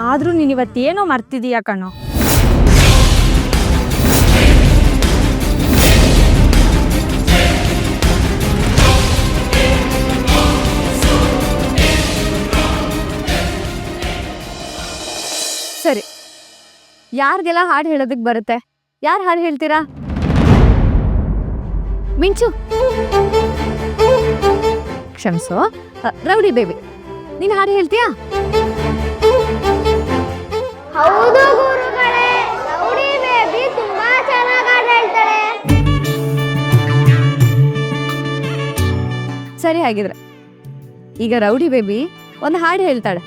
ಆದ್ರೂ ನೀನ್ ಇವತ್ತೇನೋ ಮರ್ತಿದೀಯ ಕಣೋ. ಸರಿ, ಯಾರಿಗೆಲ್ಲ ಹಾಡು ಹೇಳೋದಕ್ಕೆ ಬರುತ್ತೆ? ಯಾರು ಹಾಡು ಹೇಳ್ತೀರಾ? ಮಿಂಚು, ಕ್ಷಮಿಸು. ರೌಡಿ ಬೇಬಿ, ನೀನು ಹಾಡು ಹೇಳ್ತೀಯಾ? ಹೌದು ಗುರುಗಳೇ, ರೌಡಿ ಬೇಬಿ ತುಂಬಾ ಚೆನ್ನಾಗಿ ಹಾಡು ಹೇಳ್ತಾಳೆ. ಸರಿ, ಹಾಗಿದ್ರೆ ಈಗ ರೌಡಿ ಬೇಬಿ ಒಂದು ಹಾಡು ಹೇಳ್ತಾಳೆ.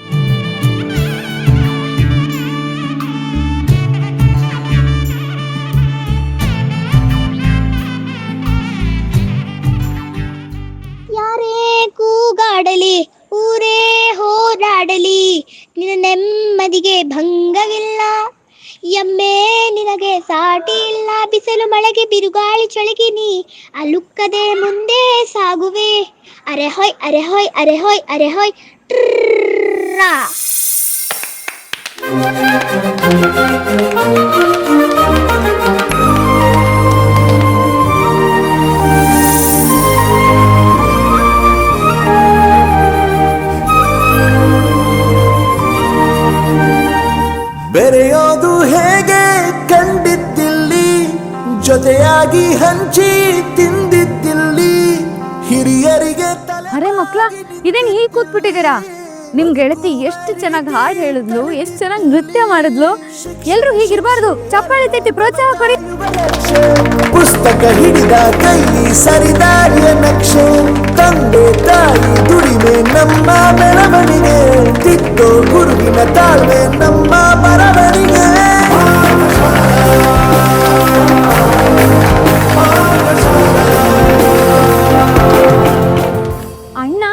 ಯಾರೇ ಕೂಗಾಡಲಿ, ಊರೇ ಹೋರಾಡಲಿ, ನಿನ್ನ ನೆಮ್ಮದಿಗೆ ಭಂಗವಿಲ್ಲ. ಎಮ್ಮೆ ನಿನಗೆ ಸಾಟಿ ಇಲ್ಲ, ಬಿಸಿಲು ಮಳೆಗೆ ಬಿರುಗಾಳಿ ಚಳಿಗಿನಿ ಅಲುಕ್ಕದೆ ಮುಂದೆ ಸಾಗುವೆ. ಅರೆ ಹೊಯ್ ಅರೆ ಹೊಯ್ ಅರೆ ಹೊಯ್ ಅರೆ ಹೊಯ್ ಟ್ರಾ. ಬೆರೆಯೋದು ಹೇಗೆ ಕಂಡಿದ್ದಿಲ್ಲಿ, ಜೊತೆಯಾಗಿ ಹಂಚಿ ತಿಂದಿದ್ದಿಲ್ಲಿ, ಹಿರಿಯರಿಗೆ ಅರೆ ಮಕ್ಳ, ಇದೇನು ಹೀಗೆ ಕೂತ್ಬಿಟ್ಟಿದ್ದೀರಾ? ನಿಮ್ ಗೆಳತಿ ಎಷ್ಟು ಚೆನ್ನಾಗಿ ಹಾಡು ಹೇಳಿದ್ಲು, ಎಷ್ಟು ಚೆನ್ನಾಗಿ ನೃತ್ಯ ಮಾಡಿದ್ಲು. ಎಲ್ರು ಹೀಗಿರ್ಬಾರ್ದು, ಚಪ್ಪಾಳೆ ತಟ್ಟಿ ಪ್ರೋತ್ಸಾಹ ಕೊಡಿ. ಪುಸ್ತಕ ಹಿಡಿದ ಕೈ ಸರಿದಾರಿಯ ನಕ್ಷೆ, ತಂದೆ ತಾಯಿ ದುಡಿಮೆ ನಮ್ಮ ಬೆಳವಣಿಗೆ, ತಿದ್ದೋ ಗುರುವಿನ ತಾಳ್ಮೆ ನಮ್ಮ ಬರವಣಿಗೆ. ಅಣ್ಣ,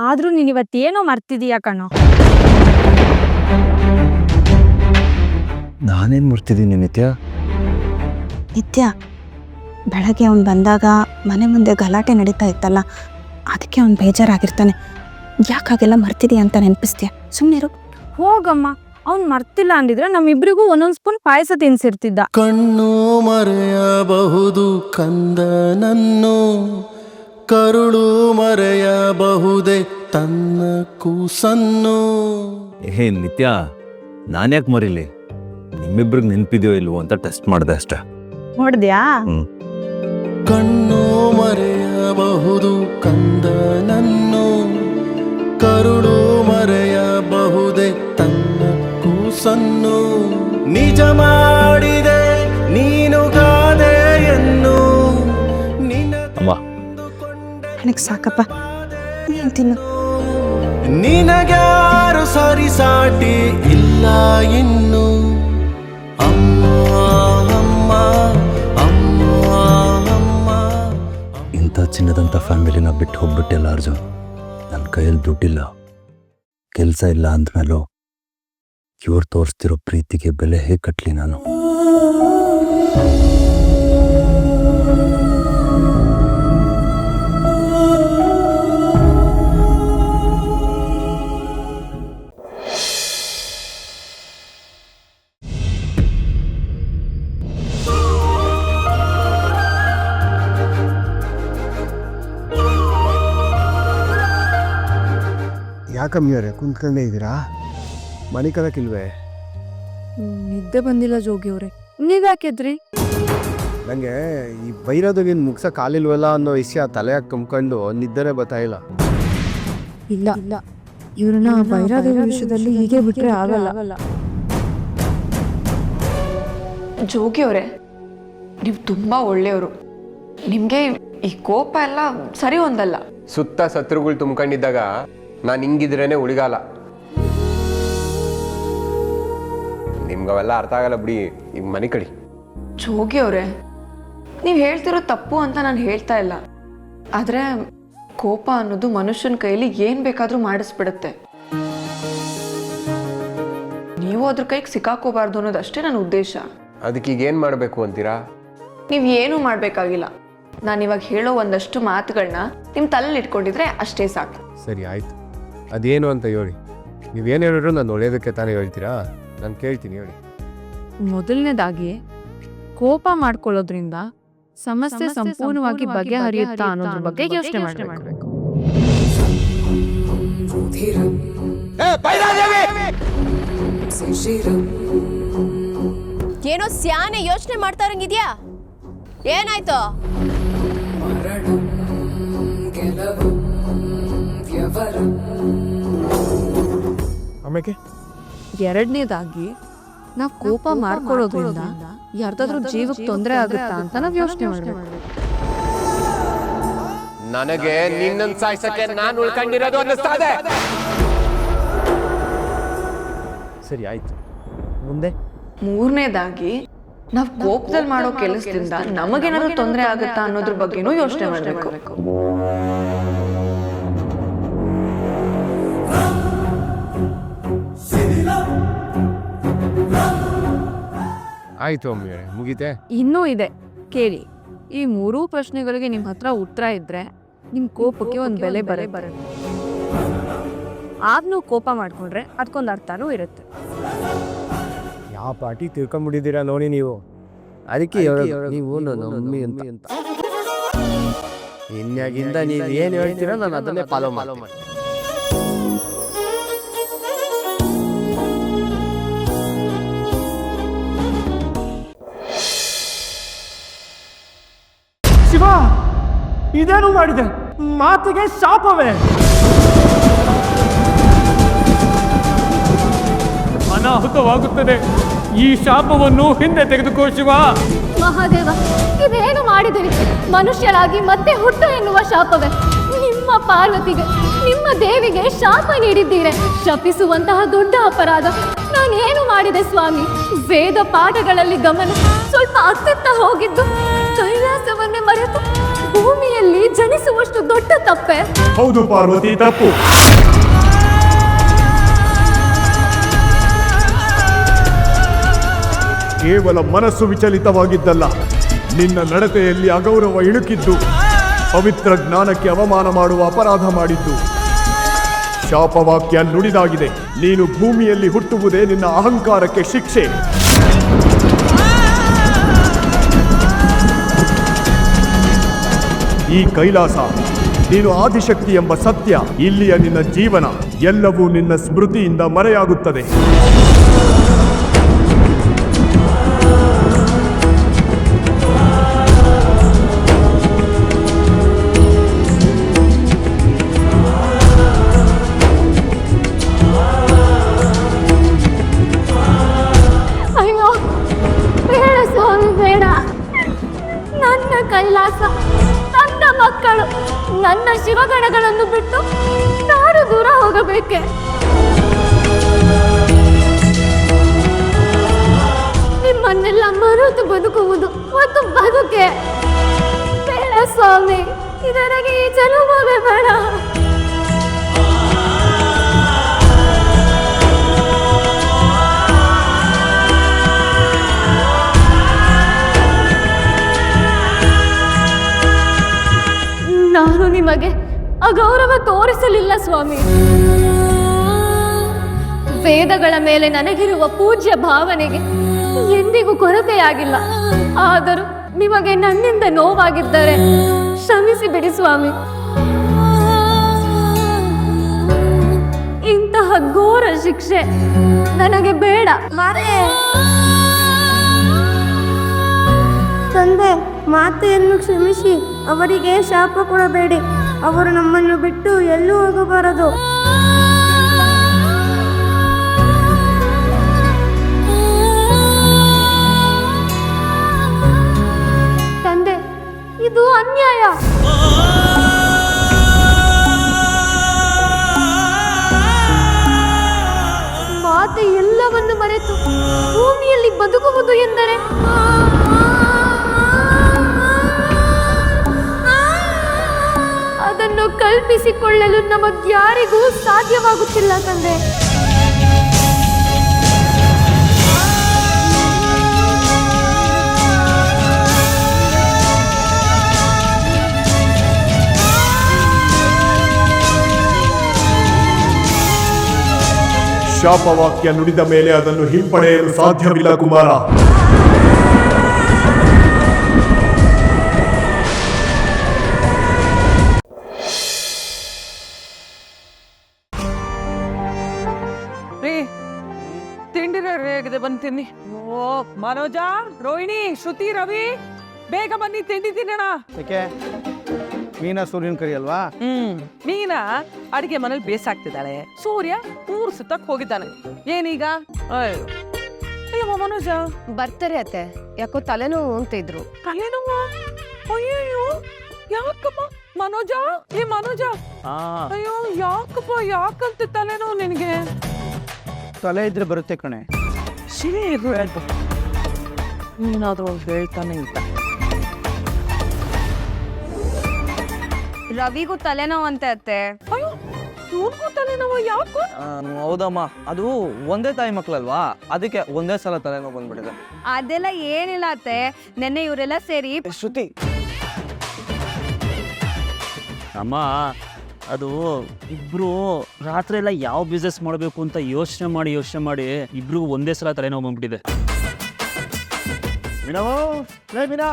ಆದ್ರೂ ನೀನ್ ಇವತ್ತೇನೋ ಮರ್ತಿದೀಯ ಕಣೋ. ನಾನೇನು ಮುರ್ತಿದ್ದೀನಿ ನಿತ್ಯ? ನಿತ್ಯ, ಬೆಳಗ್ಗೆ ಅವ್ನು ಬಂದಾಗ ಮನೆ ಮುಂದೆ ಗಲಾಟೆ ನಡೀತಾ ಇತ್ತಲ್ಲ, ಅದಕ್ಕೆ ಅವ್ನು ಬೇಜಾರಾಗಿರ್ತಾನೆ. ಯಾಕಾಗೆಲ್ಲ ಮರ್ತಿದೀಯ ಅಂತ ನೆನಪಿಸ್ತೀಯ? ಸುಮ್ಮನಿರು. ಹೋಗಮ್ಮ, ಅವ್ನು ಮರ್ತಿಲ್ಲ ಅಂದಿದ್ರೆ ನಮ್ಮಿಬ್ರಿಗೂ ಒಂದೊಂದು ಸ್ಪೂನ್ ಪಾಯಸ ತಿನ್ಸಿರ್ತಿದ್ದ. ಕಣ್ಣು ಮರೆಯಬಹುದು ಕಂದನನ್ನು, ಕರುಳು ಮರೆಯಬಹುದೇ ತನ್ನ ಕೂಸನ್ನು. ಹೇ ನಿತ್ಯ, ನಾನ್ಯಾಕೆ ಮರೀಲಿ? ನಿಮ್ಮಿಬ್ರಿಗೆ ನೆನಪಿದೆಯೋ ಇಲ್ವೋ ಅಂತ ಟೆಸ್ಟ್ ಮಾಡಿದೆ ಅಷ್ಟೇ. ನೋಡಿದ್ಯಾ? ಕಣ್ಣು ಮರೆಯಬಹುದು ಕಂದನನ್ನು, ಕರುಳು ಮರೆಯಬಹುದೇ ತನ್ನ ಕೂಸನ್ನು. ನಿಜ ಮಾಡಿದೆ ನೀನು ಗಾದೆಯನ್ನು, ಅಮ್ಮ, ನನಗೆ ಸಾಕಪ್ಪ, ನೀನು ತಿನ್ನು. ನಿನಗ್ಯಾರು ಸರಿಸಾಟಿ ಇಲ್ಲ ಇನ್ನು. ಅಮ್ಮ ಅಮ್ಮ ಅಮ್ಮ ಅಮ್ಮ. ಇಂಥ ಚಿನ್ನದಂಥ ಫ್ಯಾಮಿಲಿನ ಬಿಟ್ಟು ಹೋಗ್ಬಿಟ್ಟಿಲ್ಲ ಅರ್ಜುನ್. ನನ್ನ ಕೈಯಲ್ಲಿ ದುಡ್ಡಿಲ್ಲ, ಕೆಲಸ ಇಲ್ಲ ಅಂದಮೇಲೂ ಇವ್ರು ತೋರಿಸ್ತಿರೋ ಪ್ರೀತಿಗೆ ಬೆಲೆ ಹೇಗೆ ಕಟ್ಟಲಿ ನಾನು? ಯಾಕಮ್ಮಿಯವರೇ ಕುಂತ್ಕೊಂಡೇ ಇದ್ದೀರಾ? ಮನೆ ಕದಕ್ಕಿಲ್ವೇ? ನಿದ್ದೆ ಬಂದಿಲ್ಲ ಜೋಗಿ ಅವ್ರೆ. ನೀವ್ಯಾಕೆದ್ರಿ? ನನಗೆ ಈ ಬೈರೋದಗಿನ ಮುಗ್ಸ ಕಾಲಿಲ್ವಲ್ಲ ಅನ್ನೋ ವಿಷಯ ತಲೆಯಾಗಿ ತುಂಬ್ಕೊಂಡು ನಿದ್ದೆನೇ ಬರ್ತಾ ಇಲ್ಲ. ಇಲ್ಲ, ಇವ್ರನ್ನ ಬೈರಾದೇವಿ ವಿಷಯದಲ್ಲಿ ಹೀಗೆ ಬಿಟ್ರೆ ಆಗಲ್ಲ. ಜೋಗಿ ಅವರೇ, ನೀವು ತುಂಬ ಒಳ್ಳೆಯವರು. ನಿಮಗೆ ಈ ಕೋಪ ಎಲ್ಲ ಸರಿ ಹೊಂದಲ್ಲ. ಸುತ್ತ ಶತ್ರುಗಳು ತುಂಬ್ಕೊಂಡಿದ್ದಾಗ ನಾನು ಹಿಂಗಿದ್ರೇನೆ ಉಳಿಗಾಲ. ನಿಮ್ಗವೆಲ್ಲ ಅರ್ಥ ಆಗಲ್ಲ ಬಿಡಿ, ಈಗ ಮನೆ ಕಡಿ. ಜೋಗಿ ಅವರೇ, ನೀವು ಹೇಳ್ತಿರೋ ತಪ್ಪು ಅಂತ ನಾನು ಹೇಳ್ತಾ ಇಲ್ಲ. ಆದರೆ ಕೋಪ ಅನ್ನೋದು ಮನುಷ್ಯನ ಕೈಯಲ್ಲಿ ಏನು ಬೇಕಾದರೂ ಮಾಡಿಸ್ಬಿಡುತ್ತೆ. ನೀವು ಅದ್ರ ಕೈಗೆ ಸಿಕ್ಕಾಕೋಬಾರ್ದು ಅನ್ನೋದಷ್ಟೇ ನನ್ನ ಉದ್ದೇಶ. ಅದಕ್ಕೆ ಈಗ ಏನು ಮಾಡಬೇಕು ಅಂತೀರಾ? ನೀವು ಏನೂ ಮಾಡಬೇಕಾಗಿಲ್ಲ. ನಾನು ಇವಾಗ ಹೇಳೋ ಒಂದಷ್ಟು ಮಾತುಗಳನ್ನ ನಿಮ್ಮ ತಲೆಯಲ್ಲಿ ಇಟ್ಕೊಂಡಿದ್ರೆ ಅಷ್ಟೇ ಸಾಕು. ಸರಿ ಆಯ್ತು, ಅದೇನು ಅಂತ ಹೇಳಿ. ನೀವೇನು ಹೇಳಿದ್ರು ನಾನು ಒಳ್ಳೇದಕ್ಕೆ ತಾನೇ ಹೇಳ್ತೀರಾ? ನಾನು ಕೇಳ್ತೀನಿ, ಹೇಳಿ. ಮೊದಲನೇದಾಗಿ ಕೋಪ ಮಾಡ್ಕೊಳ್ಳೋದ್ರಿಂದ ಸಮಸ್ಯೆ ಸಂಪೂರ್ಣವಾಗಿ ಬಗೆಹರಿಯುತ್ತಾ ಅನ್ನೋದ್ರ ಬಗ್ಗೆ ಯೋಚನೆ ಮಾಡಬೇಕು. ಏನೋ ಸ್ಯಾನೆ ಯೋಚನೆ ಮಾಡ್ತಾ ಇರಂಗಿದ್ಯಾ? ಏನಾಯ್ತು? ಆಮೇಲೆ ಎರಡನೇದಾಗಿ ನಾವು ಕೋಪ ಮಾಡ್ಕೊಳ್ಳೋದ್ರಿಂದ ಯಾರ್ದಾದ್ರೂ ಜೀವಕ್ಕೆ ತೊಂದರೆ ಆಗುತ್ತಾ ಅಂತ ನಾವು ಯೋಚನೆ ಮಾಡಬೇಕು. ನನಗೆ ನಿನ್ನನ್ ಸಾಯ್ಸಕ್ಕೆ ನಾನು ಉಳ್ಕೊಂಡಿರೋದು ಅನ್ನಿಸ್ತಾ ಇದೆ. ಸರಿ, ಆಯ್ತು. ಮುಂದೆ ಮೂರನೇದಾಗಿ ನಾವು ಕೋಪದಲ್ಲಿ ಮಾಡೋ ಕೆಲಸದಿಂದ ನಮಗೇನಾದ್ರೂ ತೊಂದರೆ ಆಗುತ್ತಾ ಅನ್ನೋದ್ರ ಬಗ್ಗೆನೂ ಯೋಚನೆ ಮಾಡಬೇಕು. ಆಯ್ತು ಅಮ್ಮಿ, ಮುಗೀತೆ. ಇನ್ನೂ ಇದೆ, ಕೇಳಿ. ಈ ಮೂರೂ ಪ್ರಶ್ನೆಗಳಿಗೆ ನಿಮ್ಮ ಹತ್ರ ಉತ್ತರ ಇದ್ರೆ ನಿಮ್ಮ ಕೋಪಕ್ಕೆ ಒಂದು ಬೆಲೆ ಬರುತ್ತೆ. ಆಗ ನೀವು ಕೋಪ ಮಾಡ್ಕೊಂಡ್ರೆ ಅದಕ್ಕೊಂದು ಅರ್ಥನೂ ಇರುತ್ತೆ. ಯಾವ ಪಾರ್ಟಿ ತಿಳ್ಕೊಂಡ್ಬಿಟ್ಟಿದ್ದೀರಾ ನೋಡಿ ನೀವು. ಅದಕ್ಕೆ ನೀವು ನನ್ನ ಮಮ್ಮಿ ಅಂತ. ಇನ್ಯಾಗಿಂದ ನೀವು ಏನು ಹೇಳ್ತೀರಾ ನಾನು ಅದನ್ನೇ ಫಾಲೋ ಮಾಡ್ತೀನಿ. ಶಿವ, ಇದೇನು ಮಾಡಿದೆ? ಮಾತಿಗೆ ಶಾಪವೇ. ಅನಾಹುತವಾಗುತ್ತದೆ. ಈ ಶಾಪವನ್ನು ಹಿಂದೆ ತೆಗೆದುಕೋ ಶಿವ. ಮಹಾದೇವ, ಇದೇನು ಮಾಡಿದಿರಿ? ಮನುಷ್ಯರಾಗಿ ಮತ್ತೆ ಹುಟ್ಟು ಎನ್ನುವ ಶಾಪವೇ. ನಿಮ್ಮ ಪಾರ್ವತಿಗೆ, ನಿಮ್ಮ ದೇವಿಗೆ ಶಾಪ ನೀಡಿದ್ದೀರೆ. ಶಪಿಸುವಂತಹ ದೊಡ್ಡ ಅಪರಾಧ ನಾನೇನು ಮಾಡಿದೆ ಸ್ವಾಮಿ? ವೇದ ಪಾಠಗಳಲ್ಲಿ ಗಮನ ಸ್ವಲ್ಪ ಅತ್ತತ್ತ ಹೋಗಿದ್ದು, ಕೈಲಾಸವನ್ನೇ ಮರೆತು ಭೂಮಿಯಲ್ಲಿ ಜನಿಸುವಷ್ಟು ದೊಡ್ಡ ತಪ್ಪೆ. ಹೌದು ಪಾರ್ವತಿ, ತಪ್ಪು. ಕೇವಲ ಮನಸ್ಸು ವಿಚಲಿತವಾಗಿದ್ದಲ್ಲ, ನಿನ್ನ ನಡತೆಯಲ್ಲಿ ಅಗೌರವ ಇಳುಕಿದ್ದು, ಪವಿತ್ರ ಜ್ಞಾನಕ್ಕೆ ಅವಮಾನ ಮಾಡುವ ಅಪರಾಧ ಮಾಡಿದ್ದು. ಶಾಪವಾಕ್ಯ ನುಡಿದಾಗಿದೆ. ನೀನು ಭೂಮಿಯಲ್ಲಿ ಹುಟ್ಟುವುದೇ ನಿನ್ನ ಅಹಂಕಾರಕ್ಕೆ ಶಿಕ್ಷೆ. ಈ ಕೈಲಾಸ, ನೀನು ಆದಿಶಕ್ತಿ ಎಂಬ ಸತ್ಯ, ಇಲ್ಲಿಯ ನಿನ್ನ ಜೀವನ ಎಲ್ಲವೂ ನಿನ್ನ ಸ್ಮೃತಿಯಿಂದ ಮರೆಯಾಗುತ್ತದೆ. ಅಯ್ಯೋ ಬೇಡ ಸ್ವಾಮಿ, ಬೇಡ. ನನ್ನ ಕೈಲಾಸ, ನನ್ನ ಮಕ್ಕಳು, ನನ್ನ ಶಿವಗಣಗಳನ್ನು ಬಿಟ್ಟು ನಾಡು ದೂರ ಹೋಗಬೇಕೆ? ನಿಮ್ಮನ್ನೆಲ್ಲ ಮರೆತು ಬದುಕುವುದು ಒಂದು ಬದುಕೆ. ಬೇಡ ಸ್ವಾಮಿ, ಇದರಿಗೆ ಈ ಜನ್ಮವೇ ಬೇಡ. ನಾನು ನಿಮಗೆ ಅಗೌರವ ತೋರಿಸಲಿಲ್ಲ ಸ್ವಾಮಿ. ವೇದಗಳ ಮೇಲೆ ನನಗಿರುವ ಪೂಜ್ಯ ಭಾವನೆಗೆ ಎಂದಿಗೂ ಕೊರತೆಯಾಗಿಲ್ಲ. ಆದರೂ ನಿಮಗೆ ನನ್ನಿಂದ ನೋವಾಗಿದ್ದರೆ ಕ್ಷಮಿಸಿ ಬಿಡಿ ಸ್ವಾಮಿ. ಇಂತಹ ಘೋರ ಶಿಕ್ಷೆ ನನಗೆ ಬೇಡ. ತಂದೆ, ಮಾತೆಯನ್ನು ಕ್ಷಮಿಸಿ ಅವರಿಗೆ ಶಾಪ ಕೊಡಬೇಡಿ. ಅವರು ನಮ್ಮನ್ನು ಬಿಟ್ಟು ಎಲ್ಲೂ ಹೋಗಬಾರದು. ತಂದೆ, ಇದು ಅನ್ಯಾಯ. ಮಾತೆ ಎಲ್ಲವನ್ನು ಮರೆತು ಭೂಮಿಯಲ್ಲಿ ಬದುಕುವುದು ಎಂದರೆ ಅದನ್ನು ಕಲ್ಪಿಸಿಕೊಳ್ಳಲು ನಮಗ್ಯಾರಿಗೂ ಸಾಧ್ಯವಾಗುತ್ತಿಲ್ಲ ತಂದೆ. ಶಾಪವಾಕ್ಯ ನುಡಿದ ಮೇಲೆ ಅದನ್ನು ಹಿಂಪಡೆಯಲು ಸಾಧ್ಯವಿಲ್ಲ ಕುಮಾರ. ರೀ ತಿಂಡಿ ರೆಡಿ ಆಗಿದೆ, ಬಂದು ತಿನ್ನಿ. ಓ ಮನೋಜ, ರೋಹಿಣಿ, ಶ್ರುತಿ, ರವಿ, ಬೇಗ ಬನ್ನಿ ತಿಂಡಿ ತಿನ್ನೋಣ. ಯಾಕೆ ಮೀನಾ ಸೂರ್ಯನ ಕರಿ ಅಲ್ವಾ? ಮೀನಾ ಅಡಿಗೆ ಮನೇಲಿ ಬೇಸಾಗ್ತಿದ್ದಾಳೆ, ಸೂರ್ಯ ಊರು ಸುತ್ತಕ್ ಹೋಗಿದ್ದಾನೆ. ಏನೀಗ? ಅಯ್ಯೋ ಮನೋಜ ಬರ್ತಾರೆ ಅತ್ತೆ, ಯಾಕೋ ತಲೆನೋವು ಅಂತ ಇದ್ರು. ತಲೆನೋವು? ಅಯ್ಯೋ ಯಾಕಪ್ಪ ಮನೋಜ? ಮನೋಜ, ಅಯ್ಯೋ ಯಾಕಪ್ಪ, ಯಾಕಂತ ತಲೆನೋವು ನಿನಗೆ? ತಲೆ ಇದ್ರೆ ಬರುತ್ತೆ ಕಣೆ. ಏನಾದ್ರೂ ಹೇಳ್ತಾನೆ ಇಲ್ಲ. ರವಿಗೂ ತಲೆನೋವು ಅಂತ ಅತ್ತೆ. ಅಯ್ಯೋ ಇವ್ರಿಗೂ ತಲೆನೋವು ಯಾಕೋ? ಹೌದಮ್ಮ, ಅದು ಒಂದೇ ತಾಯಿ ಮಕ್ಕಳಲ್ವಾ, ಅದಕ್ಕೆ ಒಂದೇ ಸಲ ತಲೆನೋವು ಬಂದ್ಬಿಟ್ಟಿದೆ. ಅದೆಲ್ಲ ಏನಿಲ್ಲ ಅತ್ತೆ, ನೆನ್ನೆ ಇವರೆಲ್ಲ ಸೇರಿ. ಶ್ರುತಿ, ಅಮ್ಮ ಅದು ಇಬ್ರು ರಾತ್ರಿ ಎಲ್ಲ ಯಾವ ಬಿಸ್ನೆಸ್ ಮಾಡಬೇಕು ಅಂತ ಯೋಚನೆ ಮಾಡಿ ಇಬ್ರಿಗೂ ಒಂದೇ ಸಲ ತಲೆನೋವು ಬಂದ್ಬಿಟ್ಟಿದೆ. ಮೀನಾ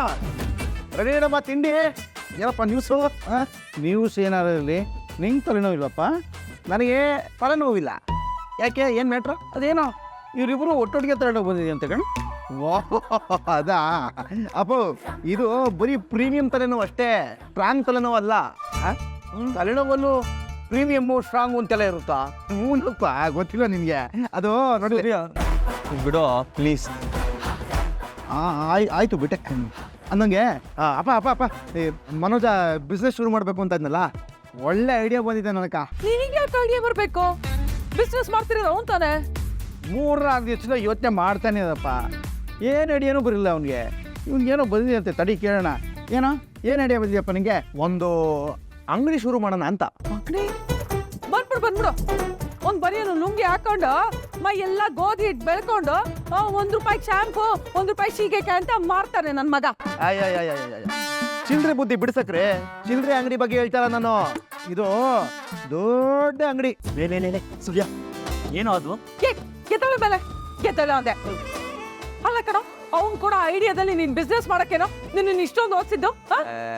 ರೆಡಿ ಇಡಮ್ಮ ತಿಂಡಿ. ಏನಪ್ಪ ನ್ಯೂಸು? ನ್ಯೂಸ್ ಏನಾರು ಇರಲಿ, ನಿಂಗೆ ತಲೆನೋವು ಇಲ್ಲಪ್ಪ, ನನಗೆ ತಲೆನೋವಿಲ್ಲ. ಯಾಕೆ, ಏನು ಮ್ಯಾಟ್ರ? ಅದೇನೋ ಇವರಿಬ್ಬರು ಒಟ್ಟೊಟ್ಟಿಗೆ ತಲೆನೋವು ಬಂದಿದೆ ಅಂತ ಕಣ್. ಅದಾ ಅಪ್ಪು, ಇದು ಬರೀ ಪ್ರೀಮಿಯಂ ತಲೆನೋವು ಅಷ್ಟೇ, ಸ್ಟ್ರಾಂಗ್ ತಲೆನೋವು ಅಲ್ಲ. ತಲೆನೋವಲ್ಲೂ ಪ್ರೀಮಿಯಮ್ಮು ಸ್ಟ್ರಾಂಗು ಅಂತೆಲ್ಲ ಇರುತ್ತಾ? ಹ್ಞೂನಪ್ಪ, ಗೊತ್ತಿಲ್ಲ ನಿನಗೆ ಅದು. ನೋಡಿ ಬಿಡೋ ಪ್ಲೀಸ್. ಆಯಿತು ಬಿಟ್ಟೆ ಅನ್ನಂಗೆ. ಅಪ್ಪ ಅಪ್ಪ ಅಪ್ಪ ಈ ಮನೋಜ ಬಿಸ್ನೆಸ್ ಶುರು ಮಾಡಬೇಕು ಅಂತ ಇದ್ನಲ್ಲ, ಒಳ್ಳೆ ಐಡಿಯಾ ಬಂದಿದೆ ನನಕ. ನಿನಗೆ ಯಾಕೆ ಐಡಿಯಾ ಬರಬೇಕು? ಬಿಸ್ನೆಸ್ ಮಾಡ್ತಿರೋದು ಅಂತಾನೆ. 3-4 ದಿವಸದ ಯೋಚನೆ ಮಾಡ್ತಾನೆ ಅದಪ್ಪ, ಏನು ಐಡಿಯಾನೂ ಬರಲಿಲ್ಲ ಅವನಿಗೆ. ಇವ್ನಿಗೇನೋ ಬಂದಿದೆ ಅಂತೆ, ತಡಿ ಕೇಳೋಣ. ಏನು ಐಡಿಯಾ ಬಂದಿದೆಯಪ್ಪ ನಿನಗೆ? ಒಂದು ಅಂಗಡಿ ಶುರು ಮಾಡೋಣ ಅಂತ. ಅಂಗಡಿ? ಬಂದ್ಬಿಡು. ಒಂದು ಬರಿಯನ್ನು ಲುಂಗಿ ಹಾಕೊಂಡು ಮೈ ಎಲ್ಲ ಗೋಧಿ ಹಿಟ್ಟು ಬೆಳ್ಕೊಂಡು ₹1 ಶಾಂಪು, ₹1 ಸೀಗೆಕಾಯಿ ಅಂತ ಮಾರ್ತಾನೆ ನನ್ನ ಮಗ. ಚಿಲ್ಲರೆ ಬುದ್ಧಿ ಬಿಡ್ಸಕ್ರೆ, ಚಿಲ್ಲರೆ ಅಂಗಡಿ ಬಗ್ಗೆ ಹೇಳ್ತಾರ ನಾನು. ಇದು ದೊಡ್ಡ ಅಂಗಡಿ. ಸೂರ್ಯ ಏನೋ ಅದು? ಗೆದ್ದಳೆ ಬೆಲೆ ಗೆದ್ದಳೆ ಅಂದೆ ಅಲ್ಲ ಕಣ. ಅವ್ನು ಕೂಡ ಐಡಿಯಾದಲ್ಲಿ ನೀನ್ ಬಿಸ್ನೆಸ್ ಮಾಡಕ್ಕೇನೋ ನಿನ್ನ ಇಷ್ಟೊಂದು ಓದಿಸಿದ್ದು?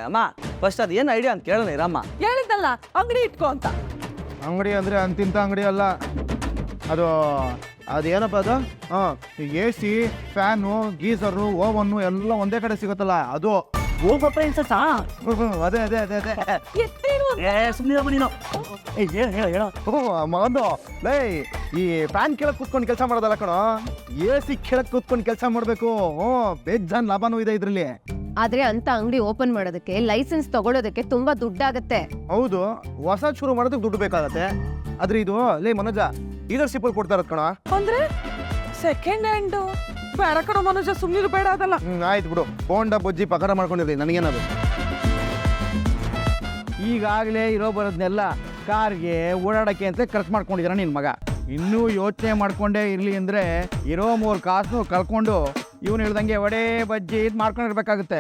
ಅಮ್ಮ ಫಸ್ಟ್ ಅದು ಏನು ಐಡಿಯಾ ಅಂತ ಕೇಳೋಣ ಇರಮ್ಮ. ಹೇಳಿದ್ದಲ್ಲ ಅಂಗಡಿ ಇಟ್ಕೋ ಅಂತ. ಅಂಗಡಿ ಅಂದರೆ ಅಂತಿಂತ ಅಂಗಡಿ ಅಲ್ಲ, ಅದೇನಪ್ಪ ಅದು? AC, ಫ್ಯಾನು, ಗೀಸರು, ಓವನ್ನು ಎಲ್ಲ ಒಂದೇ ಕಡೆ ಸಿಗುತ್ತಲ್ಲ, ಅದು. ಅದೇ ಅದೇ ಅದೇ ಅದೇ ಮಗಂದು ಲೇ, ಈ ಫ್ಯಾನ್ ಕೆಳಗೆ ಕೂತ್ಕೊಂಡು ಕೆಲಸ ಮಾಡೋದಲ್ಲ ಕಣೋ, AC ಕೆಳಗೆ ಕೂತ್ಕೊಂಡು ಕೆಲಸ ಮಾಡಬೇಕು. ಬೇಜಾನ್ ಲಾಭನೂ ಇದೆ ಇದರಲ್ಲಿ. ಆದ್ರೆ ಅಂತ ಅಂಗಡಿ ಓಪನ್ ಮಾಡೋದಕ್ಕೆ, ಲೈಸೆನ್ಸ್ ತಗೊಳ್ಳೋದಕ್ಕೆ ತುಂಬಾ ದುಡ್ಡಾಗತ್ತೆ. ಹೌದು, ಹೊಸ ಶುರು ಮಾಡೋದಕ್ಕೆ ದುಡ್ಡು ಬೇಕಾಗತ್ತೆ. ಆದ್ರೆ ಇದು ಲೇ ಮನೋಜ, ಡೀಲರ್ಶಿಪ್ ಅಲ್ಲಿ ಕೊಡ್ತಾ ಇರೋದು ಕಣ. ಅಂದ್ರೆ ಸೆಕೆಂಡ್ ಹ್ಯಾಂಡ್ ಬೇಡ ಕಣ ಮನೋಜ, ಸುಮ್ಮನಿರು, ಬೇಡ ಅದಲ್ಲ. ಆಯ್ತು ಬಿಡು, ಬೋಂಡ ಬಜ್ಜಿ ಪಗಾರ ಮಾಡ್ಕೊಂಡಿರ್ಲಿ, ನನಗೇನದು. ಈಗಾಗಲೇ ಇರೋ ಬರೋದನ್ನೆಲ್ಲ ಕಾರ್ಗೆ ಓಡಾಡಕ್ಕೆ ಅಂತ ಖರ್ಚು ಮಾಡ್ಕೊಂಡಿದ್ದಾನೆ ನಿನ್ನ ಮಗ. ಇನ್ನೂ ಯೋಚನೆ ಮಾಡ್ಕೊಂಡೇ ಇರಲಿ ಅಂದರೆ ಇರೋ 3 ಕಾಸು ಕಳ್ಕೊಂಡು ಇವನು ಹೇಳ್ದಂಗೆ ವಡೆ ಬಜ್ಜಿ ಇದು ಮಾಡ್ಕೊಂಡಿರ್ಬೇಕಾಗುತ್ತೆ.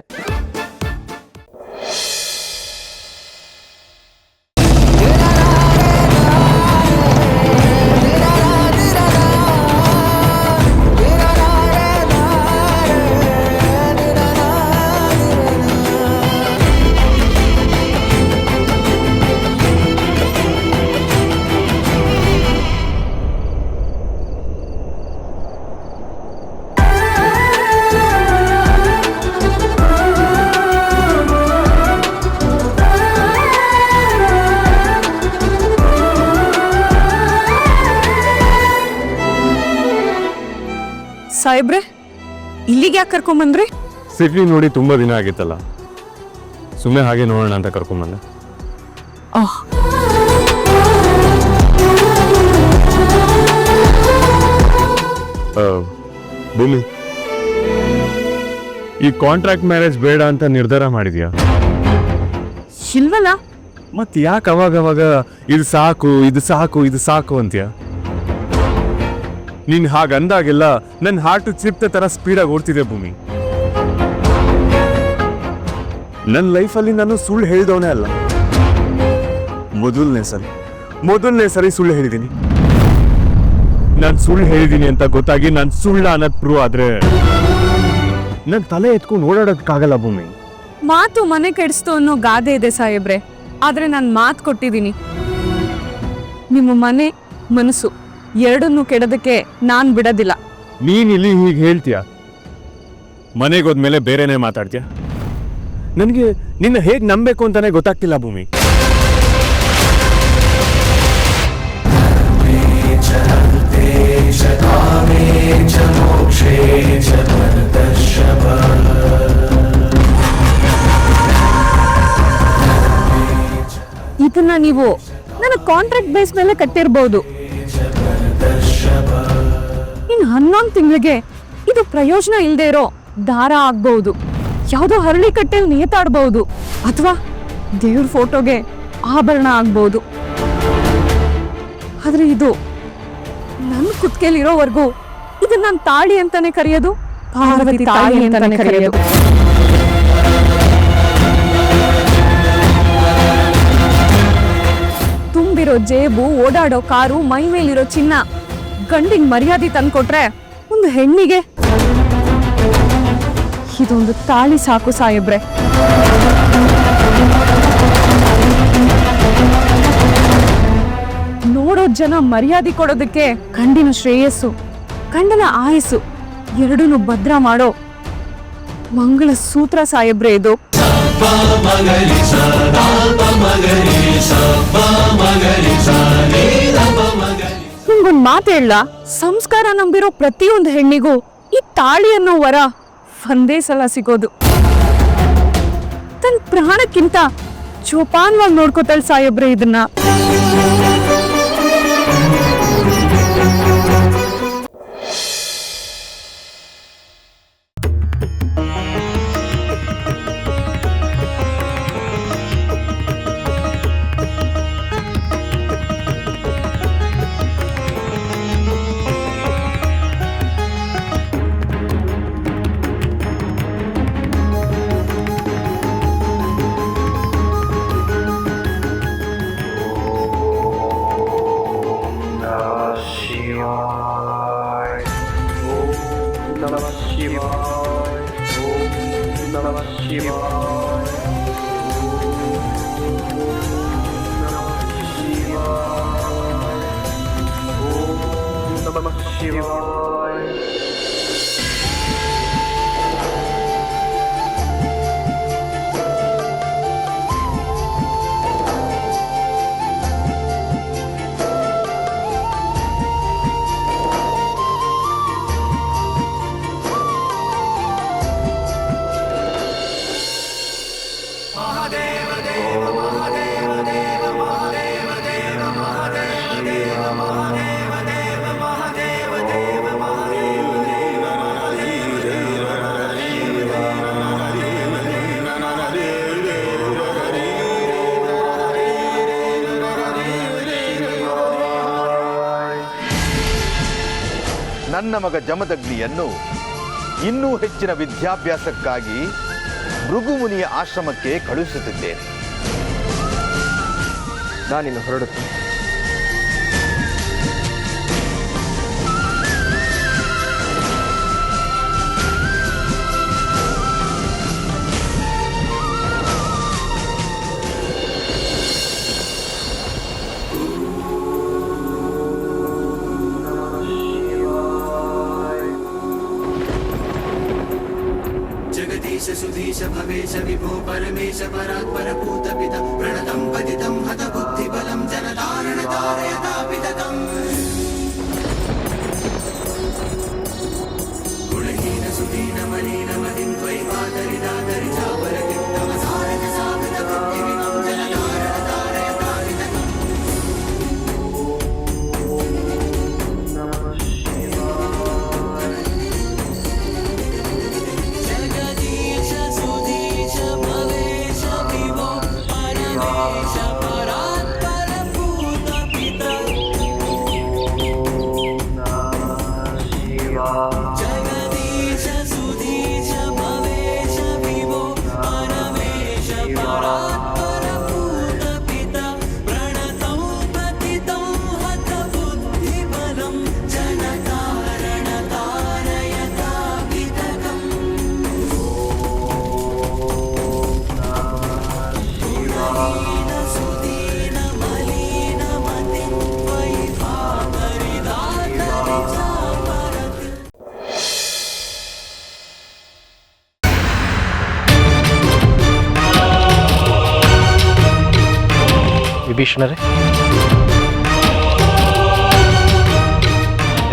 ಸಾಹೇಬ್ರೆ, ಇಲ್ಲಿಗೆ ಯಾಕೆ ಕರ್ಕೊಂಬಂದ್ರಿ? ಸಿಟಿ ನೋಡಿ ತುಂಬಾ ದಿನ ಆಗಿತ್ತಲ್ಲ, ಸುಮ್ಮನೆ ಹಾಗೆ ನೋಡೋಣ ಅಂತ ಕರ್ಕೊಂಬಂದೆ. ಭೂಮಿ, ಈ ಕಾಂಟ್ರಾಕ್ಟ್ ಮ್ಯಾರೇಜ್ ಬೇಡ ಅಂತ ನಿರ್ಧಾರ ಮಾಡಿದ್ಯಾ? ಇಲ್ವಲ್ಲ. ಮತ್ ಯಾಕೆ ಅವಾಗ ಇದು ಸಾಕು ಇದು ಸಾಕು ಇದು ಸಾಕು ಅಂತೀಯ? ನೀನ್ ಹಾಗಂದಾಗೆಲ್ಲ ನನ್ನ ಹಾರ್ಟ್ ಚಿಪ್ತ ತರ ಸ್ಪೀಡಾಗಿ ಓಡ್ತಿದೆ ಭೂಮಿ. ನನ್ನ ಲೈಫಲ್ಲಿ ನಾನು ಸುಳ್ಳು ಹೇಳಿದವನೇ ಅಲ್ಲ, ಮೊದಲನೇ ಸರಿ ಸುಳ್ಳು ಹೇಳಿದ್ದೀನಿ. ನಾನು ಸುಳ್ಳು ಹೇಳಿದೀನಿ ಅಂತ ಗೊತ್ತಾಗಿ ನಾನು ಸುಳ್ಳ ಅನ್ನೋದು ಪ್ರೂವ್ ಆದ್ರೆ ನನ್ ತಲೆ ಎತ್ಕೊಂಡು ಓಡಾಡೋದಕ್ಕಾಗಲ್ಲ ಭೂಮಿ. ಮಾತು ಮನೆ ಕೆಡಿಸ್ತು ಅನ್ನೋ ಗಾದೆ ಇದೆ ಸಾಹೇಬ್ರೆ, ಆದ್ರೆ ನಾನು ಮಾತು ಕೊಟ್ಟಿದ್ದೀನಿ. ನಿಮ್ಮ ಮನೆ ಮನಸ್ಸು ಎರಡನ್ನೂ ಕೆಡೋದಕ್ಕೆ ನಾನು ಬಿಡೋದಿಲ್ಲ. ನೀನ್ ಇಲ್ಲಿ ಹೀಗೆ ಹೇಳ್ತೀಯ, ಮನೆಗೆ ಹೋದ್ಮೇಲೆ ಬೇರೆನೇ ಮಾತಾಡ್ತೀಯ. ನನಗೆ ನಿನ್ನ ಹೇಗೆ ನಂಬೇಕು ಅಂತಾನೆ ಗೊತ್ತಾಗ್ತಿಲ್ಲ ಭೂಮಿ. ಇದನ್ನ ನೀವು ನನ್ನ ಕಾಂಟ್ರಾಕ್ಟ್ ಬೇಸ್ ಮೇಲೆ ಕಟ್ಟಿರ್ಬೋದು. ಇನ್ನು 11 ತಿಂಗಳಿಗೆ ಇದು ಪ್ರಯೋಜನ ಇಲ್ಲದೆ ಇರೋ ದಾರ ಆಗ್ಬಹುದು, ಯಾವುದೋ ಹರಳಿ ಕಟ್ಟೆಯಲ್ಲಿ ನೇತಾಡ್ಬಹುದು, ಅಥವಾ ದೇವ್ರ ಫೋಟೋಗೆ ಆಭರಣ ಆಗ್ಬಹುದು. ಆದ್ರೆ ಇದು ನನ್ನ ಕುತ್ತಿಗೆಲಿರೋವರೆಗೂ ಇದನ್ನ ನಾನು ತಾಳಿ ಅಂತಾನೆ ಕರೆಯೋದು, ಪಾರ್ವತಿ ತಾಳಿ ಅಂತಾನೆ ಕರೆಯೋದು. ತುಂಬಿರೋ ಜೇಬು, ಓಡಾಡೋ ಕಾರು, ಮೈ ಮೇಲಿರೋ ಚಿನ್ನ ಗಂಡಿಗೆ ಮರ್ಯಾದೆ ತಂದ್ಕೊಟ್ರೆ ಒಂದು ಹೆಣ್ಣಿಗೆ ಇದೊಂದು ತಾಳಿ ಸಾಕು ಸಾಹೇಬ್ರೆ. ನೋಡೋ ಜನ ಮರ್ಯಾದೆ ಕೊಡೋದಕ್ಕೆ ಗಂಡಿನ ಶ್ರೇಯಸ್ಸು, ಗಂಡನ ಆಯಸ್ಸು ಎರಡನ್ನೂ ಭದ್ರ ಮಾಡೋ ಮಂಗಳ ಸೂತ್ರ ಸಾಹೇಬ್ರೆ ಇದು. ನಿಮ್ಗೊಂದು ಮಾತು ಹೇಳ, ಸಂಸ್ಕಾರ ನಂಬಿರೋ ಪ್ರತಿಯೊಂದು ಹೆಣ್ಣಿಗೂ ಈ ತಾಳಿ ಅನ್ನೋ ವರ ಒಂದೇ ಸಲ ಸಿಗೋದು. ತನ್ನ ಪ್ರಾಣಕ್ಕಿಂತ ಜೋಪಾನವಾಗಿ ನೋಡ್ಕೋತಾಳೆ ಸಾಹೇಬ್ರೆ ಇದನ್ನ. ನನ್ನ ಮಗ ಜಮದಗ್ನಿಯನ್ನು ಇನ್ನೂ ಹೆಚ್ಚಿನ ವಿದ್ಯಾಭ್ಯಾಸಕ್ಕಾಗಿ ಭೃಗುಮುನಿಯ ಆಶ್ರಮಕ್ಕೆ ಕಳುಹಿಸುತ್ತಿದ್ದೇನೆ. ನಾನಿನ್ನು ಹೊರಡುತ್ತೇನೆ. जगदीश सुधीश भवेश विभो परमेश परात्पर भूतपिता प्रणतं पतितं हतबुद्धिबलं जनधारण तारयतापितकम् गुणहीन सुदीन मलिन मदिं त्वयि मातरिदादरि चापरति तमसारथ सावित बुद्धिविनं जनधारण तारयतापितकम् जगदीश सुधीश भवेश विभो परमेश परात्पर ವಿಭೀಷಣರೇ,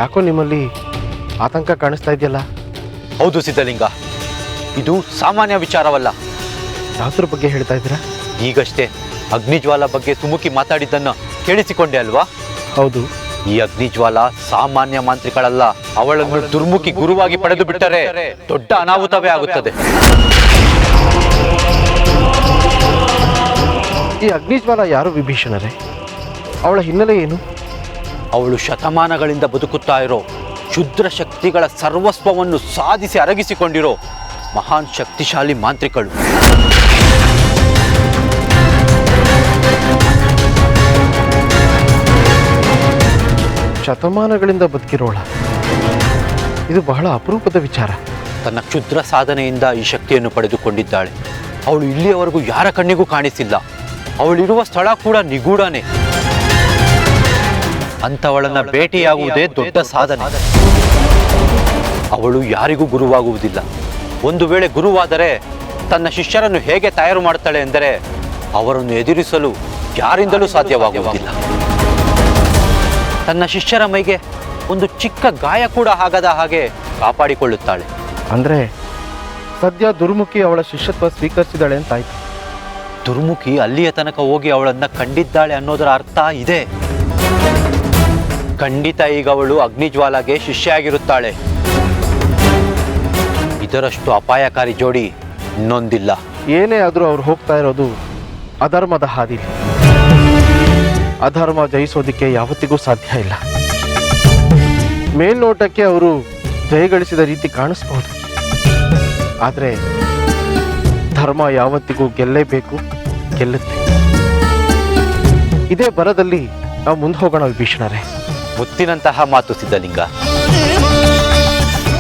ಯಾಕೋ ನಿಮ್ಮಲ್ಲಿ ಆತಂಕ ಕಾಣಿಸ್ತಾ ಇದೆಯಲ್ಲ? ಹೌದು ಸಿದ್ಧಲಿಂಗ, ಇದು ಸಾಮಾನ್ಯ ವಿಚಾರವಲ್ಲ. ಯಾವುದ್ರ ಬಗ್ಗೆ ಹೇಳ್ತಾ ಇದ್ದೀರಾ? ಈಗಷ್ಟೇ ಅಗ್ನಿಜ್ವಾಲ ಬಗ್ಗೆ ಸುಮುಖಿ ಮಾತಾಡಿದ್ದನ್ನು ಕೇಳಿಸಿಕೊಂಡೆ ಅಲ್ವಾ? ಹೌದು. ಈ ಅಗ್ನಿಜ್ವಾಲ ಸಾಮಾನ್ಯ ಮಾಂತ್ರಿಗಳಲ್ಲ. ಅವಳನ್ನು ದುರ್ಮುಖಿ ಗುರುವಾಗಿ ಪಡೆದು ಬಿಟ್ಟರೆ ದೊಡ್ಡ ಅನಾಹುತವೇ ಆಗುತ್ತದೆ. ಈ ಅಗ್ನಿಜ್ವಾಲ ಯಾರು ವಿಭೀಷಣರೇ? ಅವಳ ಹಿನ್ನೆಲೆ ಏನು? ಅವಳು ಶತಮಾನಗಳಿಂದ ಬದುಕುತ್ತಾ ಇರೋ ಕ್ಷುದ್ರ ಶಕ್ತಿಗಳ ಸರ್ವಸ್ವವನ್ನು ಸಾಧಿಸಿ ಅರಗಿಸಿಕೊಂಡಿರೋ ಮಹಾನ್ ಶಕ್ತಿಶಾಲಿ ಮಾಂತ್ರಿಕಳು. ಶತಮಾನಗಳಿಂದ ಬದುಕಿರೋಳ, ಇದು ಬಹಳ ಅಪರೂಪದ ವಿಚಾರ. ತನ್ನ ಕ್ಷುದ್ರ ಸಾಧನೆಯಿಂದ ಈ ಶಕ್ತಿಯನ್ನು ಪಡೆದುಕೊಂಡಿದ್ದಾಳೆ. ಅವಳು ಇಲ್ಲಿಯವರೆಗೂ ಯಾರ ಕಣ್ಣಿಗೂ ಕಾಣಿಸಿಲ್ಲ. ಅವಳಿರುವ ಸ್ಥಳ ಕೂಡ ನಿಗೂಢನೇ. ಅಂಥವಳನ್ನ ಭೇಟಿಯಾಗುವುದೇ ದೊಡ್ಡ ಸಾಧನೆ. ಅವಳು ಯಾರಿಗೂ ಗುರುವಾಗುವುದಿಲ್ಲ. ಒಂದು ವೇಳೆ ಗುರುವಾದರೆ ತನ್ನ ಶಿಷ್ಯರನ್ನು ಹೇಗೆ ತಯಾರು ಮಾಡುತ್ತಾಳೆ ಎಂದರೆ ಅವರನ್ನು ಎದುರಿಸಲು ಯಾರಿಂದಲೂ ಸಾಧ್ಯವಾಗುವುದಿಲ್ಲ. ತನ್ನ ಶಿಷ್ಯರ ಮೈಗೆ ಒಂದು ಚಿಕ್ಕ ಗಾಯ ಕೂಡ ಆಗದ ಹಾಗೆ ಕಾಪಾಡಿಕೊಳ್ಳುತ್ತಾಳೆ. ಅಂದರೆ ಸದ್ಯ ದುರ್ಮುಖಿ ಅವಳ ಶಿಷ್ಯತ್ವ ಸ್ವೀಕರಿಸಿದಾಳೆ ಅಂತಾಯ್ತು. ದುರ್ಮುಖಿ ಅಲ್ಲಿಯ ತನಕ ಹೋಗಿ ಅವಳನ್ನು ಕಂಡಿದ್ದಾಳೆ ಅನ್ನೋದರ ಅರ್ಥ ಇದೆ. ಖಂಡಿತ ಈಗ ಅವಳು ಅಗ್ನಿಜ್ವಾಲಾಗೆ ಶಿಷ್ಯ ಆಗಿರುತ್ತಾಳೆ. ಇದರಷ್ಟು ಅಪಾಯಕಾರಿ ಜೋಡಿ ಇನ್ನೊಂದಿಲ್ಲ. ಏನೇ ಆದರೂ ಅವ್ರು ಹೋಗ್ತಾ ಇರೋದು ಅಧರ್ಮದ ಹಾದಿಲಿ. ಅಧರ್ಮ ಜಯಿಸೋದಕ್ಕೆ ಯಾವತ್ತಿಗೂ ಸಾಧ್ಯ ಇಲ್ಲ. ಮೇಲ್ನೋಟಕ್ಕೆ ಅವರು ಜಯಗಳಿಸಿದ ರೀತಿ ಕಾಣಿಸ್ಬಹುದು, ಆದರೆ ಧರ್ಮ ಯಾವತ್ತಿಗೂ ಗೆಲ್ಲೇಬೇಕು, ಗೆಲ್ಲುತ್ತೆ. ಇದೇ ಬರದಲ್ಲಿ ನಾವು ಮುಂದೆ ಹೋಗೋಣ ವಿಭೀಷಣರೇ. ಮುತ್ತಿನಂತಹ ಮಾತು ಸಿದ್ಧಲಿಂಗ.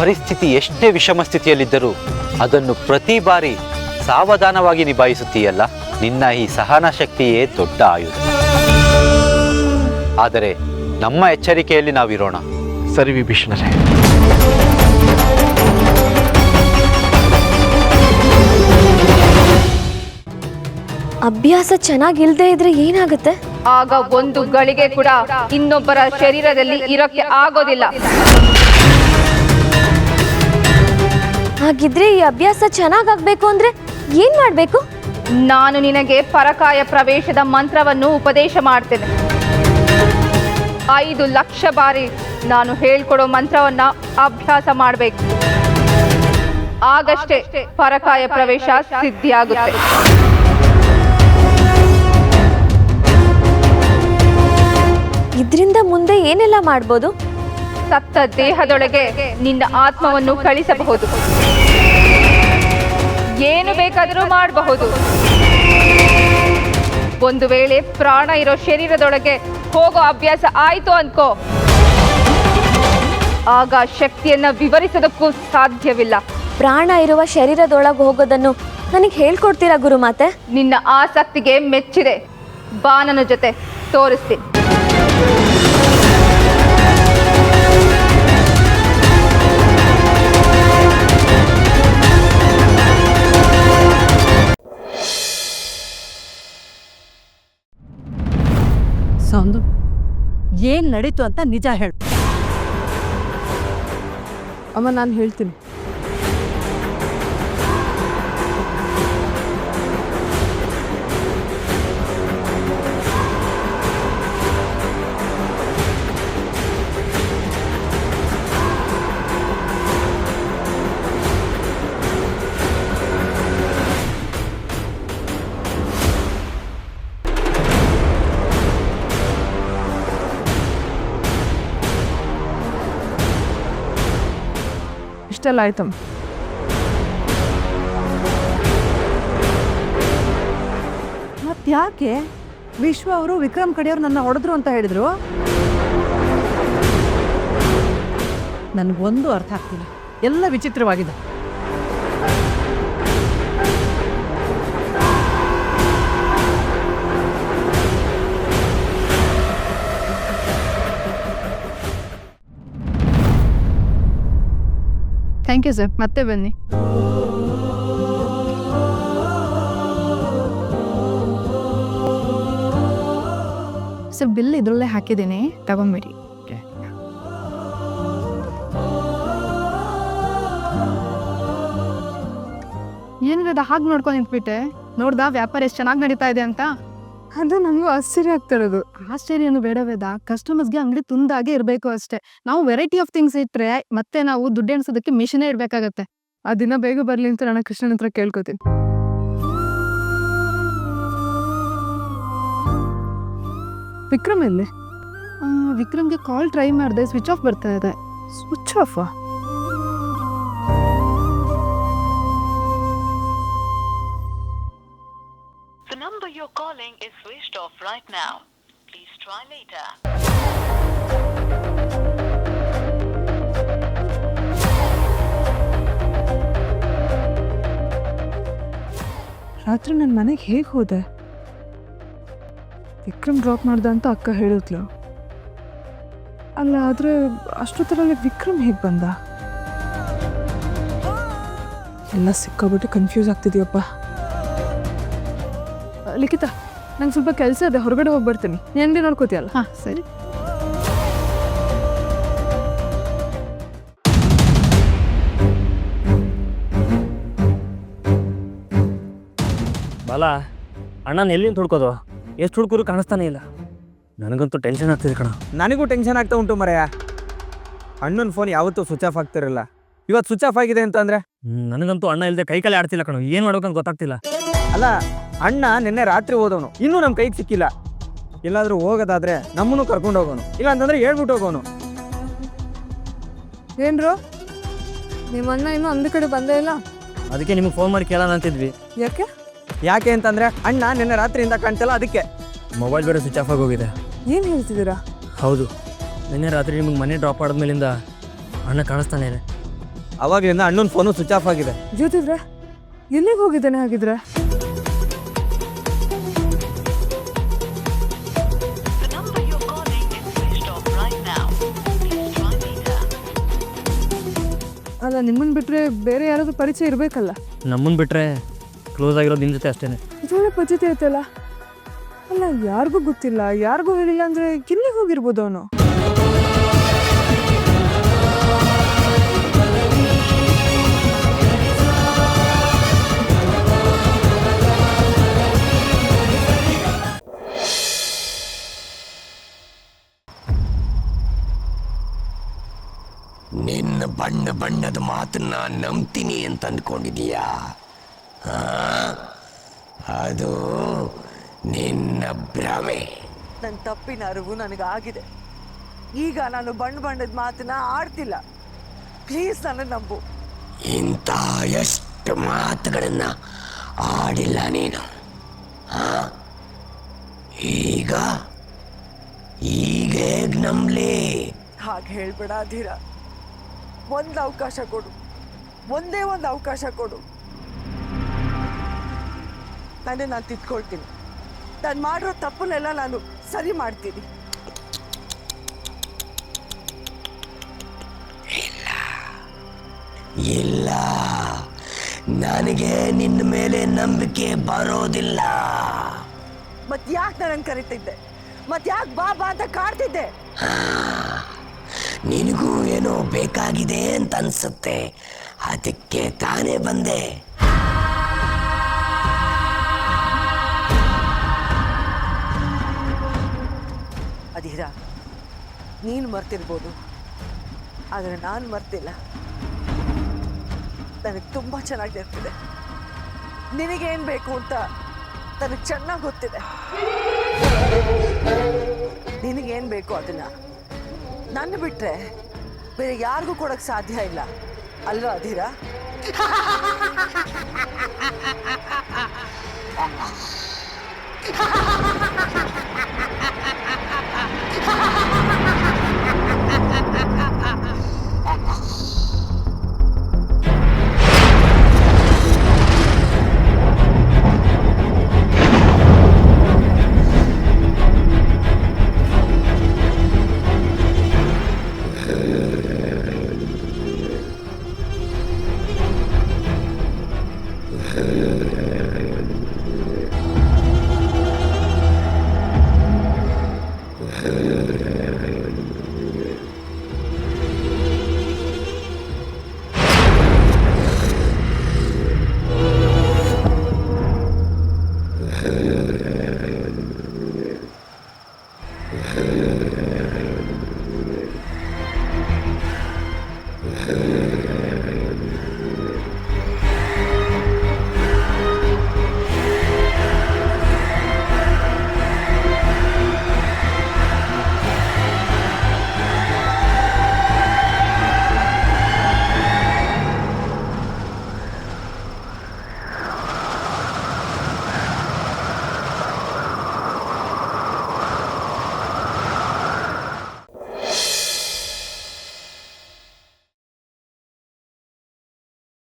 ಪರಿಸ್ಥಿತಿ ಎಷ್ಟೇ ವಿಷಮ ಸ್ಥಿತಿಯಲ್ಲಿದ್ದರೂ ಅದನ್ನು ಪ್ರತಿ ಬಾರಿ ಸಾವಧಾನವಾಗಿ ನಿಭಾಯಿಸುತ್ತೀಯಲ್ಲ. ನಿನ್ನ ಈ ಸಹನ ಶಕ್ತಿಯೇ ದೊಡ್ಡ ಆಯುಧ. ಆದರೆ ನಮ್ಮ ಎಚ್ಚರಿಕೆಯಲ್ಲಿ ನಾವಿರೋಣ. ಸರಿ ವಿಭೀಷಣರೇ. ಅಭ್ಯಾಸ ಚೆನ್ನಾಗಿಲ್ದೇ ಇದ್ರೆ ಏನಾಗುತ್ತೆ? ಆಗ ಒಂದು ಗಳಿಗೆ ಕೂಡ ಇನ್ನೊಬ್ಬರ ಶರೀರದಲ್ಲಿ ಇರೋಕ್ಕೆ ಆಗೋದಿಲ್ಲ. ಹಾಗಿದ್ರೆ ಈ ಅಭ್ಯಾಸ ಚೆನ್ನಾಗಾಗ್ಬೇಕು ಅಂದ್ರೆ ಏನ್ ಮಾಡ್ಬೇಕು? ನಾನು ನಿನಗೆ ಪರಕಾಯ ಪ್ರವೇಶದ ಮಂತ್ರವನ್ನು ಉಪದೇಶ ಮಾಡ್ತೇನೆ. 5 ಲಕ್ಷ ಬಾರಿ ನಾನು ಹೇಳ್ಕೊಡೋ ಮಂತ್ರವನ್ನ ಅಭ್ಯಾಸ ಮಾಡಬೇಕು. ಆಗಷ್ಟೇ ಪರಕಾಯ ಪ್ರವೇಶ ಸಿದ್ಧಿಯಾಗುತ್ತೆ. ಇದರಿಂದ ಮುಂದೆ ಏನೆಲ್ಲ ಮಾಡ್ಬೋದು? ಸತ್ತ ದೇಹದೊಳಗೆ ನಿನ್ನ ಆತ್ಮವನ್ನು ಕಳಿಸಬಹುದು. ಏನು ಬೇಕಾದರೂ ಮಾಡಬಹುದು. ಒಂದು ವೇಳೆ ಪ್ರಾಣ ಇರೋ ಶರೀರದೊಳಗೆ ಹೋಗೋ ಅಭ್ಯಾಸ ಆಯ್ತು ಅನ್ಕೋ, ಆಗ ಶಕ್ತಿಯನ್ನ ವಿವರಿಸೋದಕ್ಕೂ ಸಾಧ್ಯವಿಲ್ಲ. ಪ್ರಾಣ ಇರುವ ಶರೀರದೊಳಗೆ ಹೋಗೋದನ್ನು ನನಗೆ ಹೇಳ್ಕೊಡ್ತೀರಾ ಗುರುಮಾತೆ? ನಿನ್ನ ಆಸಕ್ತಿಗೆ ಮೆಚ್ಚಿದೆ. ಬಾ ನನ್ನ ಜೊತೆ ತೋರಿಸ್ತೀನಿ. ಸೌಂದು, ಏನ್ ನಡೀತು ಅಂತ ನಿಜ ಹೇಳು. ಅಮ್ಮ, ನಾನು ಹೇಳ್ತೀನಿ. ಇಷ್ಟೆಲ್ಲ ಆಯ್ತಮ್ಮ. ಮತ್ತ್ಯಾಕೆ ವಿಶ್ವ ಅವರು ವಿಕ್ರಮ್ ಕಡೆಯವ್ರು ನನ್ನ ಹೊಡೆದ್ರು ಅಂತ ಹೇಳಿದ್ರು? ನನಗೊಂದು ಅರ್ಥ ಆಗ್ತಿಲ್ಲ. ಎಲ್ಲ ವಿಚಿತ್ರವಾಗಿದೆ. Thank you sir. ಮತ್ತೆ ಬನ್ನಿ. ಸರ್ ಬಿಲ್ ಇದರಲ್ಲೇ ಹಾಕಿದ್ದೀನಿ, ತಗೊಂಬಿಡಿ. ಏನಿರೋದು ಹಾಗೆ ನೋಡ್ಕೊಂಡು ನಿಂತ್ಬಿಟ್ಟೆ? ನೋಡ್ದಾ ವ್ಯಾಪಾರ ಎಷ್ಟು ಚೆನ್ನಾಗಿ ನಡೀತಾ ಇದೆ ಅಂತ? ಅದು ನಮಗೂ ಆಶ್ಚರ್ಯ ಆಗ್ತಿರೋದು. ಆಶ್ಚರ್ಯನು ಬೇಡ ವೇದ, ಕಸ್ಟಮರ್ಸ್ಗೆ ಅಂಗಡಿ ತುಂದಾಗೆ ಇರಬೇಕು ಅಷ್ಟೇ. ನಾವು ವೆರೈಟಿ ಆಫ್ ಥಿಂಗ್ಸ್ ಇಟ್ಟರೆ ಮತ್ತೆ ನಾವು ದುಡ್ಡು ಎಣಿಸೋದಕ್ಕೆ ಮಿಷಿನೇ ಇಡಬೇಕಾಗತ್ತೆ. ಆ ದಿನ ಬೇಗ ಬರಲಿ ಅಂತ ನಾನು ಕೃಷ್ಣನ ಹತ್ರ ಕೇಳ್ಕೊತೀನಿ. ವಿಕ್ರಮ್ ಎಲ್ಲಿ? ವಿಕ್ರಮ್ಗೆ ಕಾಲ್ ಟ್ರೈ ಮಾಡಿದೆ, ಸ್ವಿಚ್ ಆಫ್ ಬರ್ತಾ ಇದೆ. Switch ಆಫಾ? The number you're calling is switched off right now. Please try later. ರಾತ್ರಿ ನನ್ನ ಮನೆಗೆ ಹೇಗೆ ಹೋದೆ? ವಿಕ್ರಮ್ ಡ್ರಾಪ್ ಮಾಡ್ದ ಅಂತ ಅಕ್ಕ ಹೇಳಿದ್ಲು. ಅಲ್ಲ, ಆದರೆ ಅಷ್ಟೊತ್ತರಲ್ಲಿ ವಿಕ್ರಮ್ ಹೇಗೆ ಬಂದ? ಎಲ್ಲ ಸಿಕ್ಕಾಬಿಟ್ಟು ಕನ್ಫ್ಯೂಸ್ ಆಗ್ತಿದೆಯಪ್ಪ. ಲಿಖಿತ, ನಂಗೆ ಸ್ವಲ್ಪ ಕೆಲಸ ಇದೆ, ಹೊರಗಡೆ ಹೋಗಿ ಬರ್ತೀನಿ. ನೀನು ಅಂಗಡಿ ನೋಡ್ಕೋತೀಯಲ್ಲ? ಹಾಂ ಸರಿ. ಬಾಲ, ಅಣ್ಣನ ಎಲ್ಲಿಂದ ಹುಡ್ಕೋದು? ಎಷ್ಟು ಹುಡ್ಕರು ಕಾಣಿಸ್ತಾನೆ ಇಲ್ಲ. ನನಗಂತೂ ಟೆನ್ಷನ್ ಆಗ್ತಿದೆ ಕಣ. ನನಗೂ ಟೆನ್ಷನ್ ಆಗ್ತಾ ಉಂಟು ಮರೆಯ. ಅಣ್ಣನ ಫೋನ್ ಯಾವತ್ತೂ ಸ್ವಿಚ್ ಆಫ್ ಆಗ್ತಿರಲ್ಲ, ಇವತ್ತು ಸ್ವಿಚ್ ಆಫ್ ಆಗಿದೆ ಅಂತಂದ್ರೆ ನನಗಂತೂ ಅಣ್ಣ ಇಲ್ಲದೆ ಕೈ ಕಾಲೇ ಆಡ್ತಿಲ್ಲ ಕಣ. ಏನು ಮಾಡ್ಬೇಕಂತ ಗೊತ್ತಾಗ್ತಿಲ್ಲ. ಅಲ್ಲ, ಅಣ್ಣ ನಿನ್ನೆ ರಾತ್ರಿ ಹೋದವನು, ಇನ್ನೂ ನಮ್ಮ ಕೈಗೆ ಸಿಕ್ಕಿಲ್ಲ. ಎಲ್ಲಾದರೂ ಹೋಗೋದಾದ್ರೆ ನಮ್ಮನ್ನು ಕರ್ಕೊಂಡು ಹೋಗೋನು, ಇಲ್ಲ ಅಂತಂದ್ರೆ ಹೇಳ್ಬಿಟ್ಟು ಹೋಗೋನು. ಏನ್ರು ನಿಮ್ಮ ಅಣ್ಣ ಇನ್ನೂ ಅಂದ ಕಡೆ ಬಂದೇ ಇಲ್ಲ? ಅದಕ್ಕೆ ನಿಮಗೆ ಫೋನ್ ಮಾಡಿ ಕೇಳೋಣ ಅಂತಿದ್ವಿ. ಯಾಕೆ ಅಂತಂದ್ರೆ ಅಣ್ಣ ನಿನ್ನೆ ರಾತ್ರಿಯಿಂದ ಕಾಣ್ತಿಲ್ಲ, ಅದಕ್ಕೆ. ಮೊಬೈಲ್ ಬೇರೆ ಸ್ವಿಚ್ ಆಫ್ ಆಗೋಗಿದೆ. ಏನು ಹೇಳ್ತಿದ್ದೀರಾ? ಹೌದು, ನಿನ್ನೆ ರಾತ್ರಿ ನಿಮಗೆ ಮನೆ ಡ್ರಾಪ್ ಆದ್ಮೇಲಿಂದ ಅಣ್ಣ ಕಾಣಿಸ್ತಾನೆ ಇದೆ. ಅವಾಗಲಿಂದ ಅಣ್ಣನ ಫೋನು ಸ್ವಿಚ್ ಆಫ್ ಆಗಿದೆ. ಜ್ಯೋತಿದ್ರೆ ಎಲ್ಲಿಗೆ ಹೋಗಿದ್ದಾನೆ ಹಾಗಿದ್ರೆ? The number you're calling is switched off right now. Please try later. ಅಲ್ಲ, ನಿಮ್ಮನ್ನು ಬಿಟ್ಟರೆ ಬೇರೆ ಯಾರಾದ್ರೂ ಪರಿಚಯ ಇರಬೇಕಲ್ಲ? ನಮ್ಮನ್ನು ಬಿಟ್ಟರೆ ಕ್ಲೋಸ್ ಆಗಿರೋದು ನಿಮ್ಮ ಜೊತೆ ಅಷ್ಟೇ. ಇದೊಳ್ಳೆ ಪದ್ಧತಿ ಆಯ್ತಲ್ಲ. ಅಲ್ಲ, ಯಾರಿಗೂ ಗೊತ್ತಿಲ್ಲ, ಯಾರಿಗೂ ಹೇಳಿಲ್ಲ ಅಂದರೆ ಎಲ್ಲಿಗೆ ಹೋಗಿರ್ಬೋದು ಅವನು? ನಿನ್ನ ಬಣ್ಣದ ಮಾತನ್ನ ನಂಬ್ತೀನಿ ಅಂತ ಅಂದ್ಕೊಂಡಿದೀಯಾ? ಅದು ನಿನ್ನ ಭ್ರಮೆ. ನನ್ನ ತಪ್ಪಿನ ಅರಿವು ನನಗಾಗಿದೆ. ಈಗ ನಾನು ಬಣ್ಣದ ಮಾತನ್ನ ಆಡ್ತಿಲ್ಲ. ಪ್ಲೀಸ್ ನನ್ನ ನಂಬು. ಇಂಥ ಎಷ್ಟು ಮಾತುಗಳನ್ನ ಆಡಿಲ್ಲ ನೀನು. ಈಗ ಹೇಗ್ ನಂಬ್ಲಿ? ಹಾಗೆ ಹೇಳ್ಬೇಡ ಧೀರ. ಒಂದು ಅವಕಾಶ ಕೊಡು, ಒಂದೇ ಒಂದು ಅವಕಾಶ ಕೊಡು. ನಾನು ತಿದ್ಕೊಳ್ತೀನಿ. ನಾನು ಮಾಡಿರೋ ತಪ್ಪನ್ನೆಲ್ಲ ನಾನು ಸರಿ ಮಾಡ್ತೀನಿ. ಇಲ್ಲ, ನನಗೆ ನಿನ್ನ ಮೇಲೆ ನಂಬಿಕೆ ಬರೋದಿಲ್ಲ. ಮತ್ ಯಾಕೆ ನನ್ನನ್ನು ಕರಿತಿದ್ದೆ? ಮತ್ ಯಾಕೆ ಬಾ ಅಂತ ಕಾಡ್ತಿದ್ದೆ? ನಿನಗೂ ಏನೋ ಬೇಕಾಗಿದೆ ಅಂತ ಅನ್ಸುತ್ತೆ, ಅದಕ್ಕೆ ತಾನೇ ಬಂದೆ. ಅಧೀರ, ನೀನು ಮರ್ತಿರ್ಬೋದು, ಆದರೆ ನಾನು ಮರ್ತಿಲ್ಲ. ನನಗೆ ತುಂಬ ಚೆನ್ನಾಗಿ ನೆನಪಿದೆ. ನಿನಗೇನು ಬೇಕು ಅಂತ ನನಗೆ ಚೆನ್ನಾಗಿ ಗೊತ್ತಿದೆ. ನಿನಗೇನು ಬೇಕು ಅದನ್ನ ನನ್ನ ಬಿಟ್ಟರೆ ಬೇರೆ ಯಾರಿಗೂ ಕೊಡೋಕ್ಕೆ ಸಾಧ್ಯ ಇಲ್ಲ ಅಲ್ವಾ ಅಧೀರ?